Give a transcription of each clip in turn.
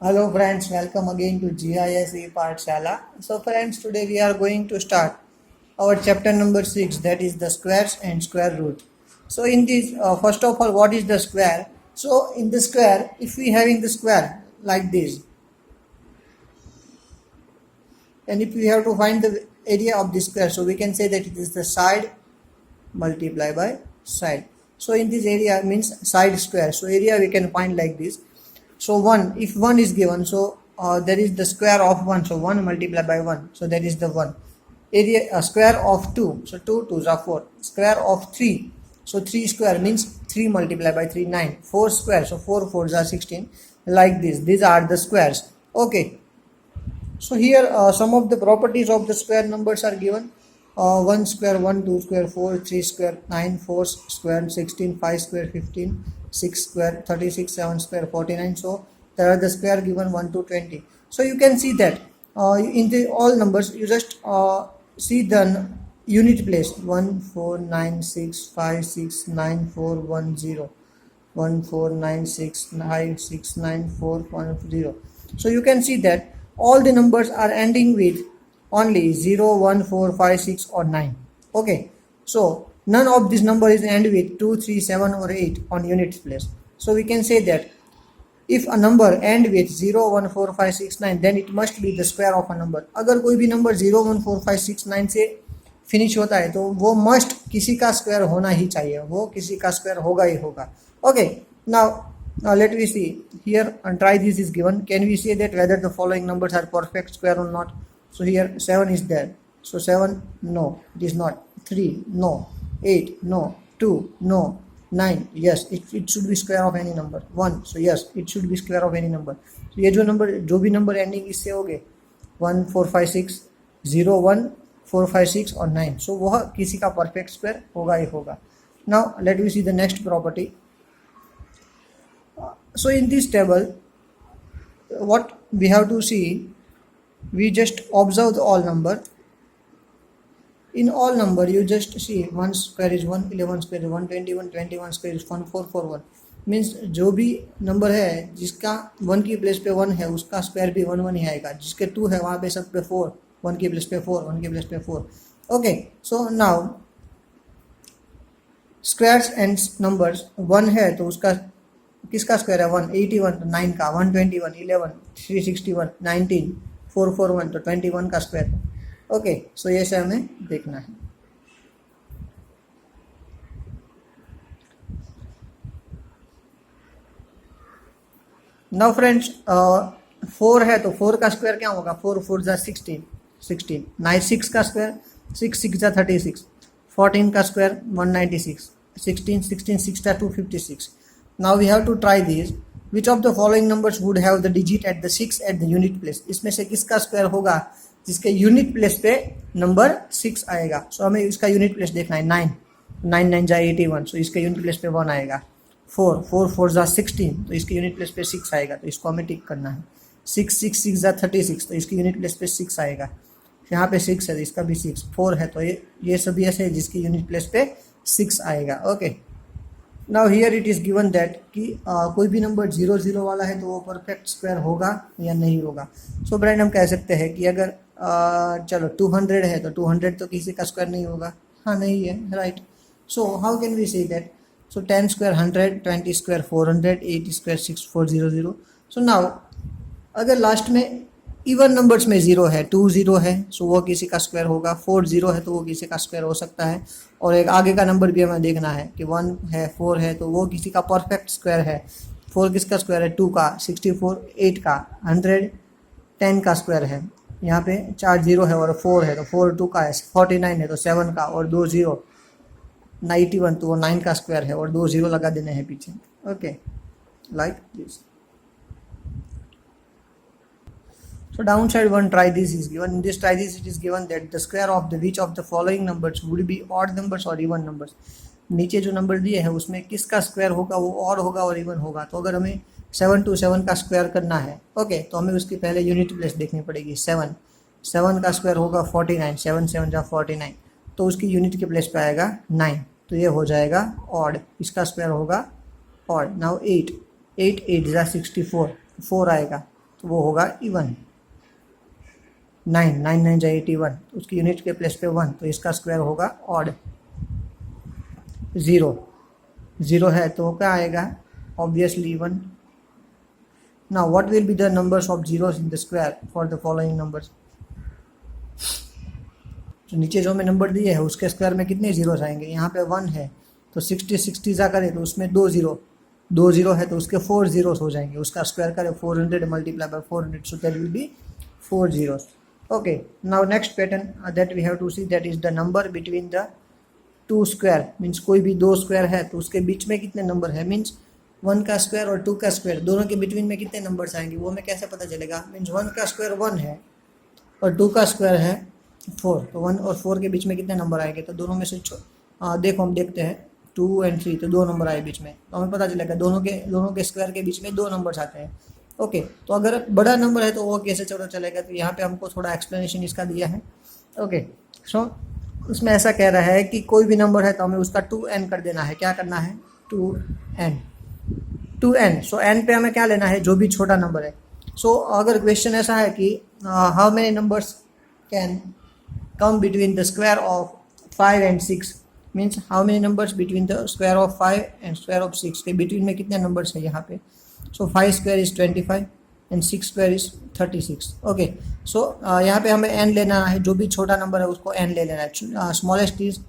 Hello friends, welcome again to GISE Pathshala. So friends, today we are going to start our chapter number 6, that is the squares and square root. So in this, first of all, what is the square? So in the square, if we having the square like this, and if we have to find the area of the square, so we can say that it is the side multiply by side. So in this area means side square. So area we can find like this. So 1, if 1 is given, so there is the square of 1, so 1 multiplied by 1, so that is the 1. Area square of 2, so 2 2s are 4. Square of 3, so 3 square means 3 multiplied by 3 9. 4 square, so 4 4s are 16. Like this, these are the squares. Okay, so here some of the properties of the square numbers are given. 1 square 1, 2 square 4, 3 square 9, 4 square 16, 5 square 15, 6 square 36, 7 square 49. So there are the square given 1 to 20. So you can see that in the all numbers you just see the unit place 1 4 9 6 5 6 9 4 1 0, 1 4 9 6 5 6 9 4 1 0. So you can see that all the numbers are ending with only 0 1 4 5 6 or 9. Okay, so none of this number is end with 2 3 7 or 8 on units place. So we can say that if a number end with 0 1 4 5 6 9, then it must be the square of a number. अगर कोई भी number 0 1 4 5 6 9 से finish होता है तो वो must किसी का स्क्वायर होना ही चाहिए, वो किसी का स्क्वायर होगा ही होगा. Okay, now let me see here and try. This is given. Can we say that whether the following numbers are perfect square or not? So here 7 is there, so 7 no, it is not. 3 no, 8 no, 2 no, 9 yes, it should be square of any number. 1, so yes, it should be square of any number. So ये जो भी number ending इससे हो गए 1 4 5 6 0 1 4 5 6 और 9, so वह किसी का परफेक्ट स्क्वायर होगा ही होगा. Now let me see the next property. So in this table what we have to see, we just observe the all number. In all number you just see 1 square is 1, 11 square is 121, 21 square is 1441. Means जो भी number है जिसका 1 की place पे 1 है उसका square भी 1 1 ही आएगा. जिसके 2 है वहाँ पे सब पे 4, 1 की प्लेस पे 4, 1 की प्लेस पे 4. Okay, so now squares and numbers 1 है तो उसका किसका स्क्वायर है 1, 81 तो 9 का, 121 11 361 19 441 तो 21 का स्क्वायर है. ओके, सो ये से हमें देखना है. नाउ फ्रेंड्स 4 है तो 4 का स्क्वायर क्या होगा, 4 4 जा 16 16, 9 6 का स्क्वायर 6 6 जा 36, 14 का स्क्वायर 196, 16 16 6 जा 256. Now we have to try these. Which of the following numbers would have the digit at the 6 at the unit place? इसमें से किसका स्क्वायर होगा जिसके यूनिट प्लेस पे नंबर 6 आएगा. सो हमें इसका यूनिट प्लेस देखना है. 9 9 9 जा 81, सो इसके यूनिट प्लेस पे 1 आएगा. 4 4 4 जा 16, तो इसके यूनिट प्लेस पे 6 आएगा, तो इसको हमें टिक करना है. 6 6 6 जा 36, तो इसकी यूनिट प्लेस पे 6 आएगा. यहाँ पे 6 है तो इसका भी 6. 4 है तो ये सभी ऐसे है जिसकी यूनिट प्लेस पे 6 आएगा. Okay, now here it is given that कि कोई भी नंबर 0 0 वाला है तो वो परफेक्ट स्क्वायर होगा या नहीं होगा. सो फ्रेंड हम कह सकते हैं कि अगर चलो 200 है तो 200 तो किसी का स्क्वायर नहीं होगा. हाँ नहीं है, right. So how can we say that. So 10 square 100, 20 square 400, 8 square 6400. So now अगर लास्ट में इवन नंबर्स में 0 है, 2 0 है, सो वो किसी का स्क्वायर होगा. 4 0 है तो वो किसी का स्क्वायर हो सकता है. और एक आगे का नंबर भी हमें देखना है कि 1 है 4 है तो वो किसी का परफेक्ट स्क्वायर है. 4 किसका स्क्वायर है, 2 का. 64 8 का. 100 10 का स्क्वायर है. यहाँ पे 4 0 है और 4 है तो 4 2 का है. 49 है तो 7 का और 2 0. 91 तो वो 9 का स्क्वायर है और 2 0 लगा देने हैं पीछे. Okay, like this. So downside one, try this is given. In this try this it is given that the square of the which of the following numbers would be odd numbers or even numbers. नीचे जो number दिए हैं उसमें किसका square होगा, वो odd होगा और इवन होगा. तो अगर हमें 7 to 7 का स्क्वायर करना है, ओके, तो हमें उसकी पहले यूनिट प्लेस देखनी पड़ेगी. 7 का स्क्वायर होगा 49, 7 7 जा 49, तो उसकी यूनिट के प्लेस पे आएगा 9, तो ये हो जाएगा ऑड. इसका स्क्वायर होगा ऑड. नाउ 8 8 8 जा 64, 4 आएगा. तो वो होगा इवन। 9 9 9 जा 81, तो उसकी यूनिट के प्लेस पे 1, तो इसका स्क्वायर होगा ऑड। 0 है तो क्या आएगा, obviously 1। Now what will be the numbers of zeros in the square for the following numbers. तो नीचे जो हमें नंबर दिए है उसके स्क्वायर में कितने जीरोस आएंगे, यहाँ पे 1 है तो 60 जा करे तो उसमें 2 जीरो है तो उसके 4 जीरोस हो जाएंगे, उसका स्क्वायर करे 400 multiply by 400, so that will be 4 zeros. Okay, now next pattern that we have to see, that is the number between the 2 square. मीन्स कोई भी 2 स्क्वायर है तो उसके बीच में कितने नंबर है, मीन्स 1 का स्क्वायर और 2 का स्क्वायर दोनों के बिटवीन में कितने नंबर्स आएंगे वो हमें कैसे पता चलेगा। मीन्स 1 का स्क्वायर 1 है और 2 का स्क्वायर है 4, तो 1 और 4 के बीच में कितने नंबर आएंगे, तो दोनों में से देखो हम देखते हैं 2 और 3, तो 2 नंबर आए बीच में, तो हमें पता चलेगा दोनों के स्क्वायर के बीच में 2 नंबर्स आते हैं। ओके, तो अगर बड़ा नंबर है तो वो कैसे चलेगा, तो यहाँ पे हमको थोड़ा एक्सप्लेनेशन इसका दिया है। ओके, सो उसमें ऐसा कह रहा है कि कोई भी नंबर है तो हमें उसका 2n कर देना है। क्या करना है, 2n। सो n पे हमें क्या लेना है, जो भी छोटा नंबर है। सो अगर क्वेश्चन ऐसा है कि how many numbers can come between the square of 5 and 6, means how many numbers between the square of 5 and square of 6, के बिटवीन में कितने नंबर्स है यहाँ पे। So 5 square is 25 and 6 square is 36। Okay, so यहाँ पे हमें n लेना है, जो भी छोटा नंबर है उसको n ले लेना है। स्मॉलेस्ट इज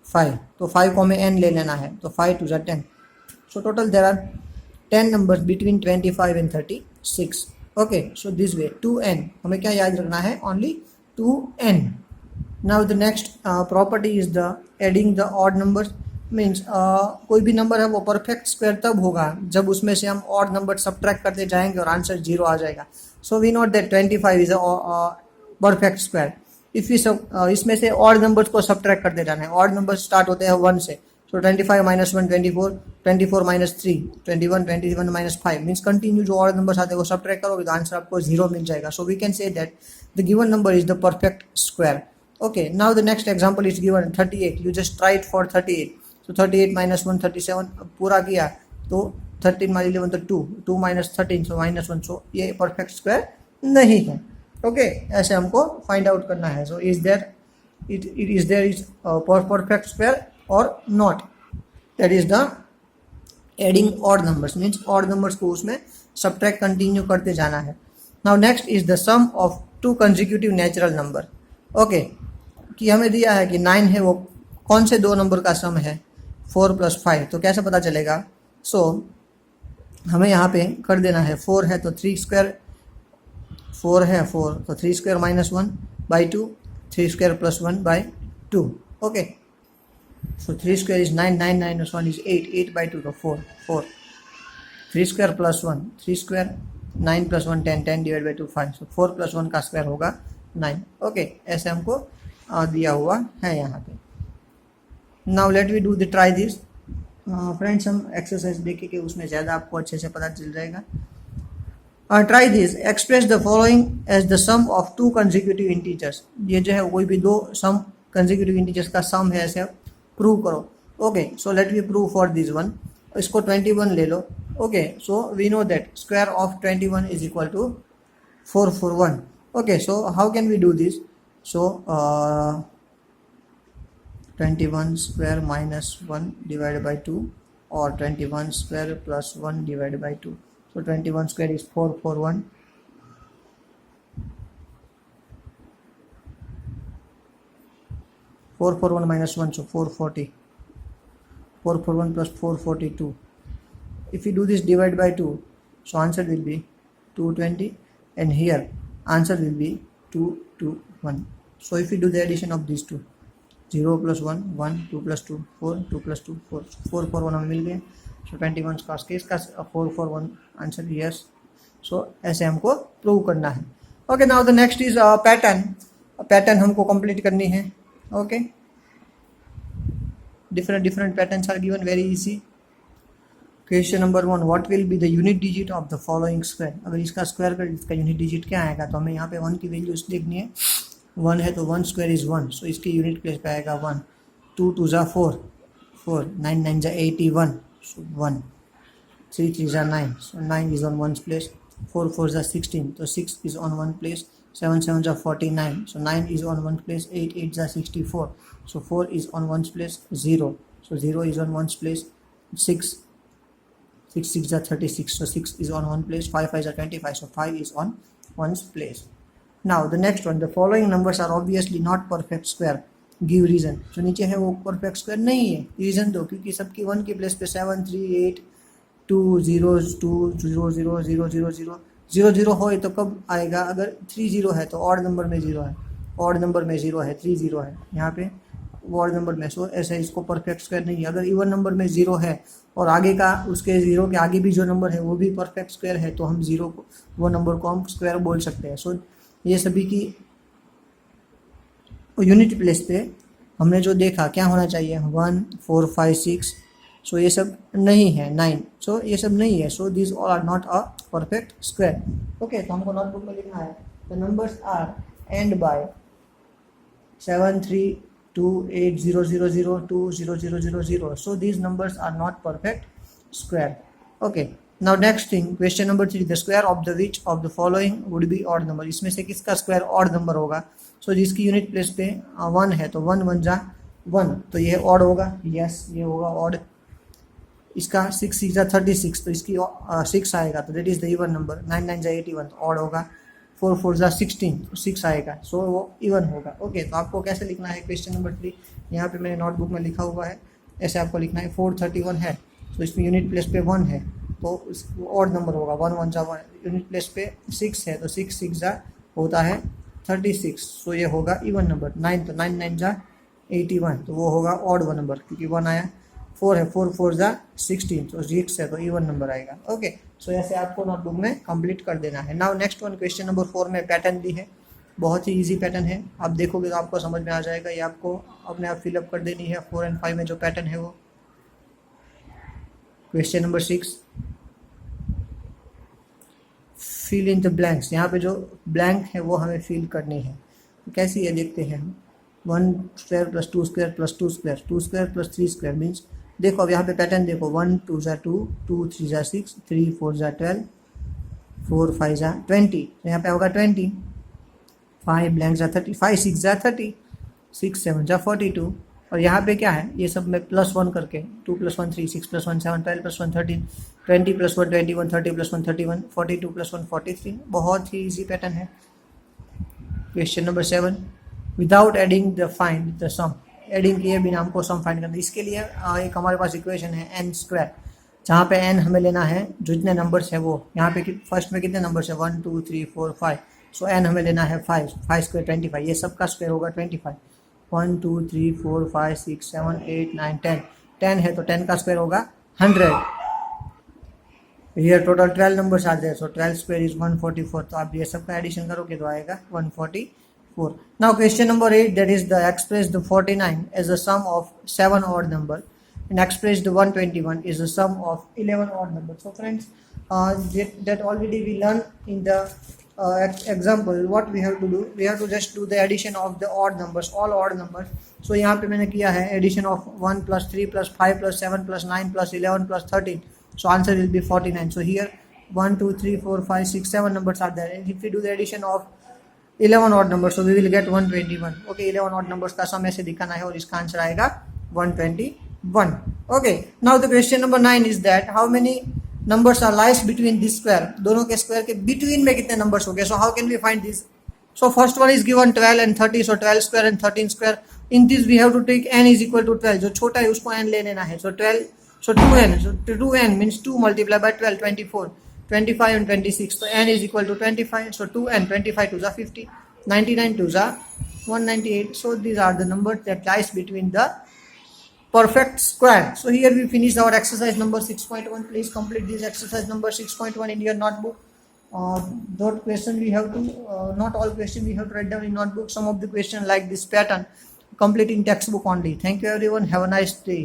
5, तो 5 को हमें n ले लेना है, तो 5 2 10। So total there are 10 numbers between 25 and 36। Okay, so this way 2n, हमें क्या याद रखना है, only 2n। Now the next property is the adding the odd numbers. मीन्स कोई भी नंबर है वो परफेक्ट स्क्वायर तब होगा जब उसमें से हम ऑड नंबर सब्ट्रैक्ट करते जाएंगे और आंसर 0 आ जाएगा। So we note that 25 is a perfect square. If इसमें से ऑड नंबर्स को सब्ट्रैक्ट करते जाना है, ऑड नंबर स्टार्ट होते हैं 1 से, सो 25 - 1 24, 24 - 3 21, 21 - 5, मीन्स कंटिन्यू जो ऑड नंबर्स आते हैं वो सब्ट्रैक्ट करोगे तो आंसर आपको 0 मिल जाएगा। So we can say that the given number is the perfect square. Okay, now the next example is given 38. You just try it for 38. So 38 - 1 37, पूरा किया तो 13 - 11 तो 2, 2 - 13 so -1, so ये परफेक्ट स्क्वायर नहीं है। ओके, ऐसे हमको फाइंड आउट करना है। So is there is perfect square और not, that is the adding odd numbers. Means odd numbers को उसमें सब्ट्रैक्ट कंटिन्यू करते जाना है। Now next is the sum of 2 consecutive natural number. Okay, कि हमें दिया है कि 9 है, वो कौन से 2 नंबर का सम है, 4 + 5, तो कैसे पता चलेगा। सो हमें यहाँ पे कर देना है, 4 है तो 3 स्क्वायर, 4 है 4 तो 3 square -1 by 2, 3 square + 1 by 2। Okay, so 3 square is 9, 9 - 1 is 8, 8 by 2 तो 4, 4, 3 स्क्वायर + 1, 3 स्क्वायर, 9 + 1 10, 10 डिवाइड बाई 2 5, सो 4 + 1 का स्क्वायर होगा 9। ओके, ऐसे हमको दिया हुआ है यहाँ पे। Now let we do the try this. Friends, हम एक्सरसाइज देखें कि उसमें ज़्यादा आपको अच्छे से पता चल जाएगा। Try this, express the following as the sum of 2 consecutive integers. ये जो है कोई भी 2 सम कंसेक्यूटिव इंटीजर्स का सम है, ऐसे प्रूव करो। Okay, so let we prove for this one. इसको 21 ले लो। Okay, so we know that square of 21 is equal to 441। Okay, so how can we do this? So 21 square minus 1 divided by 2, or 21 square plus 1 divided by 2. So 21 square is 441. 441 minus 1, so 440. 441 plus 442. If you do this divide by 2, so answer will be 220, and here answer will be 221. So if you do the addition of these two, 0 plus 1 1, 2 plus 2 4, 2 plus 2 4, 441 हमें मिल गए। सो 21 का 441 answer yes. सो ऐसे हमको prove करना है। Okay, now the next is pattern हमको complete करनी है। Okay, different patterns are given, very easy. Question number 1, what will be the unit digit of the following square. अगर इसका स्क्वायर कर इसका यूनिट डिजिट क्या आएगा, तो हमें यहाँ पे 1 की वैल्यूज देखनी है। 1 है तो 1 स्क्वायर इज 1, सो इसकी यूनिट प्लेस पे आएगा 1। 2 2 जा 4, 4 9 9 जा 81, सो 1। 3 3 जा 9, सो 9 is on 1's place. 4 4 are 16, so 6 is on one place. 7 7 are 49, so 9 is on one place. 8 8 are 64, so 4 is on one's place. 0, so 0 is on one's place. 6 6 6 are 36, so 6 is on one place. 5 5 are 25, so 5 is on one's place. Now the next one, the following numbers are obviously not perfect square, give reason. So नीचे है वो perfect square नहीं है, reason दो, क्योंकि सबकी 1 के place पे 7 3 8 2 0 2 0 0 0 0 0 0 0 हो तो कब आएगा? अगर 3 0 है तो ऑड नंबर में 0 है, ऑड नंबर में 0 है, 3 0 है यहाँ पे ऑड नंबर में, सो ऐसे इसको परफेक्ट स्क्वायर नहीं है। अगर इवन नंबर में 0 है और आगे का उसके 0 के आगे भी जो नंबर है वो भी परफेक्ट स्क्वायर है, तो हम 0 को, वो नंबर को हम स्क्वायर बोल सकते हैं। सो ये सभी की यूनिट प्लेस पे हमने जो देखा क्या होना चाहिए, 1 4 5 6, सो ये सब नहीं है, 9, सो ये सब नहीं है, so this all are not a perfect square. Okay, तो हमको नोटबुक में लिखना है the numbers are and by 7 3 2 8 0 0 0 2 0 0 0 0, so these numbers are not perfect square. Okay, now next thing, question number 3, the square of the which of the following would be odd number, इसमें से किसका square odd number होगा? सो जिसकी unit place पे 1 है तो 1 1 जा 1, तो ये ऑड होगा, यस ये होगा ऑड। इसका 6 6 जा 36, तो इसकी 6 आएगा, तो that is the even number. 9 9 जा 81, तो ऑड होगा। 4 4 जा 16, तो 6 आएगा, सो वो इवन होगा। ओके, तो आपको कैसे लिखना है क्वेश्चन नंबर 3, यहाँ पे मैंने नोटबुक में लिखा हुआ है, ऐसे आपको लिखना है। 431 है, तो इसमें यूनिट प्लेस पे 1 है, तो ऑड नंबर होगा, 1 1 जा 1। यूनिट प्लेस पे 6 है, तो 6 6 जा होता है 36, सो ये होगा इवन नंबर। 9, तो 9 9 जा 81, तो वो होगा ऑड वन नंबर, क्योंकि 1 आया। 4 है, 4 4 जा 16, तो 6 है, तो इवन नंबर आएगा। ओके, सो ऐसे आपको नोटबुक में कंप्लीट कर देना है। Now next one, question number 4 में पैटर्न दी है, बहुत ही इजी पैटर्न है, आप देखोगे तो आपको समझ में आ जाएगा। ये आपको अपने आप फिलअप कर देनी है 4 और 5 में जो पैटर्न है वो। Question number 6, fill in the blanks, यहाँ पे जो ब्लैंक है वो हमें फिल करनी है। तो कैसी है देखते हैं हम। 1 square plus 2 square plus 2 square, 2 square plus 3 square means, देखो अब यहाँ पे पैटर्न देखो, 1 2 जा 2, 2 3 जा 6, 3 4 जा 12, 4 5 जा 20, तो यहाँ पे होगा 20। 5 ब्लैंक जा 30, 5 6 जा 30, 6 7 जा 42, और यहाँ पे क्या है, ये सब में +1 करके 2 + 1 3, 6 + 1 7, 12 + 1 13, 20 + 1 21, 30 + 1 31, 42 + 1 43, बहुत ही इजी पैटर्न है। Question number 7, without adding the find the sum, adding किए बिना हमको सम फाइंड करना है। इसके लिए एक हमारे पास इक्वेशन है n², जहाँ पे n हमें लेना है जो जितने नंबर्स है वो, यहाँ पे फर्स्ट में कितने नंबर्स है 1 2 3 4 5, सो n हमें लेना है 5, 5 स्क्वायर 25, ये सबका स्क्वायर होगा 25। 1 2 3 4 5 6 7 8 9 10, 10 है तो 10 का स्क्वायर होगा 100। हियर टोटल 12 नंबर्स आ जाए, सो 12 स्क्वायर इज 144, तो आप ये सबका एडिशन करोगे तो आएगा 144। Now question number 8, that is the express the 49 as a sum of 7 odd number and express the 121 is a sum of 11 odd number. So friends, that already we learned in the example. What we have to do, we have to just do the addition of the odd numbers, all odd numbers. So यहाँ पे मैंने किया है addition of 1 + 3 + 5 + 7 + 9 + 11 + 13. So answer will be 49. So here 1 2 3 4 5 6 7 numbers are there, and if we do the addition of 11 odd numbers, so we will get 121. Okay, 11 odd numbers का सम ऐसे दिखाना है और इसका आंसर आएगा 121. Okay, now the question number 9 is that how many numbers are lies between this square, दोनों के square के between में कितने numbers हो गए? So how can we find this? So first one is given 12 and 30, so 12 square and 13 square. In this we have to take n is equal to 12, जो छोटा है उसको n ले लेना है, so 12, so 2n, so 2n means 2 multiplied by 12, 24. 25 and 26, so n is equal to 25, so 2n, 25 2 are 50, 99 2 are 198, so these are the numbers that lies between the perfect square. So here we finished our exercise number 6.1. please complete this exercise number 6.1 in your notebook. That question we have to, not all question we have to write down in notebook, some of the question like this pattern complete in textbook only. Thank you everyone, have a nice day.